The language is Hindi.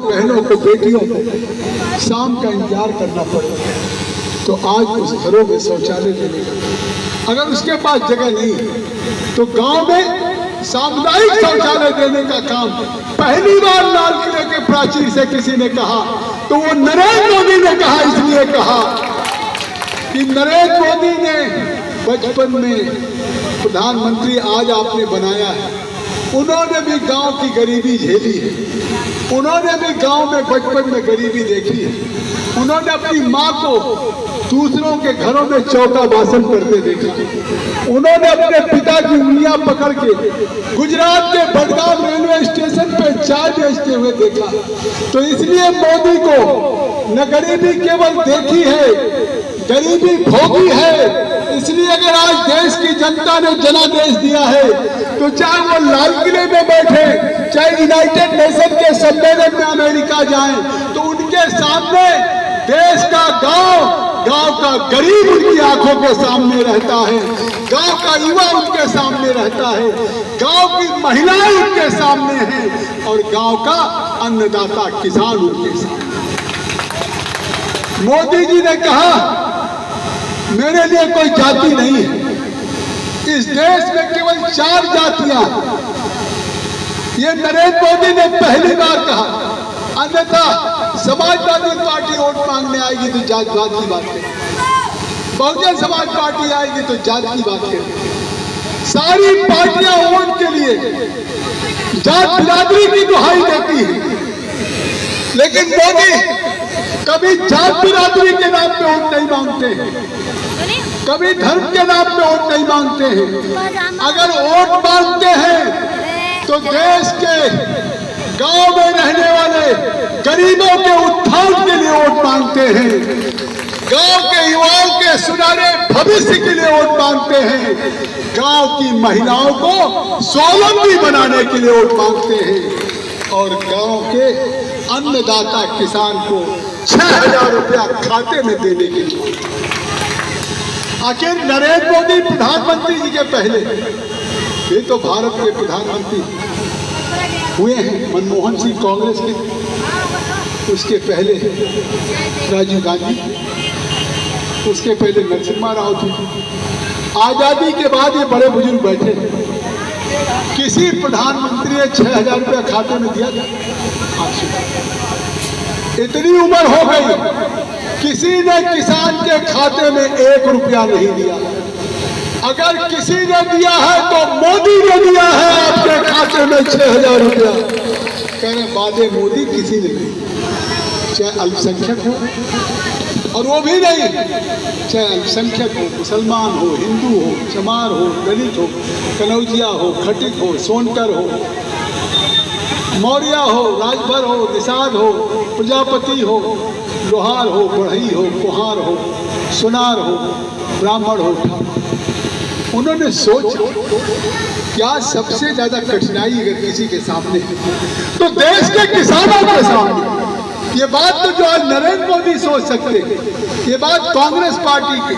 बहनों को, बेटियों को शाम का इंतजार करना पड़े, तो आज उस घरों में शौचालय देने का, अगर उसके पास जगह नहीं है तो गांव में सामुदायिक शौचालय देने का काम पहली बार लाल किले के प्राचीर से किसी ने कहा तो वो नरेंद्र मोदी ने कहा। इसलिए कहा कि नरेंद्र मोदी ने बचपन में प्रधानमंत्री आज आपने बनाया है, उन्होंने भी गांव की गरीबी झेली है, उन्होंने भी गांव में बचपन में गरीबी देखी है, उन्होंने अपनी माँ को दूसरों के घरों में चौका बासन करते देखा, उन्होंने अपने पिता की उंगलियां पकड़ के गुजरात के बडगाम रेलवे स्टेशन पे चाय बेचते हुए देखा। तो इसलिए मोदी को न गरीबी केवल देखी है, गरीबी भोगी है। इसलिए अगर आज देश की जनता ने जनादेश दिया है तो चाहे वो लाल किले में बैठे, चाहे यूनाइटेड नेशन के सम्मेलन में अमेरिका जाएं, तो उनके सामने देश का गांव का गरीब उनकी आंखों के सामने रहता है, गांव का युवा उनके सामने रहता है, गांव की महिलाएं उनके सामने हैं और गांव का अन्नदाता किसान उनके सामने। मोदी जी ने कहा मेरे लिए कोई जाति नहीं है, इस देश में केवल 4 जातियां हैं। ये नरेंद्र मोदी ने पहली बार कहा, अन्यथा समाजवादी पार्टी वोट मांगने आएगी तो जातिवाद की बात करें, बहुजन समाज पार्टी आएगी तो जात की बात करें, सारी पार्टियां वोट के लिए जात बिरादरी की दुहाई देती है, लेकिन मोदी कभी जात बिरादरी के नाम पे वोट नहीं मांगते हैं, कभी धर्म के नाम पे वोट नहीं मांगते हैं। अगर वोट मांगते हैं तो देश के गांव में रहने वाले गरीबों के उत्थान के लिए वोट मांगते हैं, गांव के युवाओं के सुनहरे भविष्य के लिए वोट मांगते हैं, गांव की महिलाओं को स्वावलंबी बनाने के लिए वोट मांगते हैं और गांव के अन्नदाता किसान को 6,000 रुपया खाते में देने के लिए। आखिर नरेंद्र मोदी प्रधानमंत्री जी के पहले, ये तो भारत के प्रधानमंत्री हुए हैं, मनमोहन सिंह कांग्रेस के, उसके पहले राजीव गांधी, उसके पहले नरसिम्हा राव थे। आजादी के बाद ये बड़े बुजुर्ग बैठे, किसी प्रधानमंत्री ने 6,000 रुपया खाते में दिया था? इतनी उम्र हो गई, किसी ने किसान के खाते में 1 रुपया नहीं दिया। अगर किसी ने दिया है तो मोदी ने दिया है आपके खाते में 6,000 रुपया। कह रहे वादे मोदी किसी ने नहीं, चाहे अल्पसंख्यक हो और वो भी नहीं, चाहे अल्पसंख्यक हो, मुसलमान हो, हिंदू हो, चमार हो, दलित हो, कनौजिया हो, खटिक हो, सोनकर हो, मौर्य हो, राजभर हो, निषाद हो, प्रजापति हो, लोहार हो, बढ़ई हो, कुहार हो, सुनार हो, ब्राह्मण हो, उन्होंने सोचा क्या सबसे ज्यादा कठिनाई अगर किसी के सामने तो देश के किसानों के सामने। ये बात तो जो आज नरेंद्र मोदी सोच सकते, ये बात कांग्रेस पार्टी की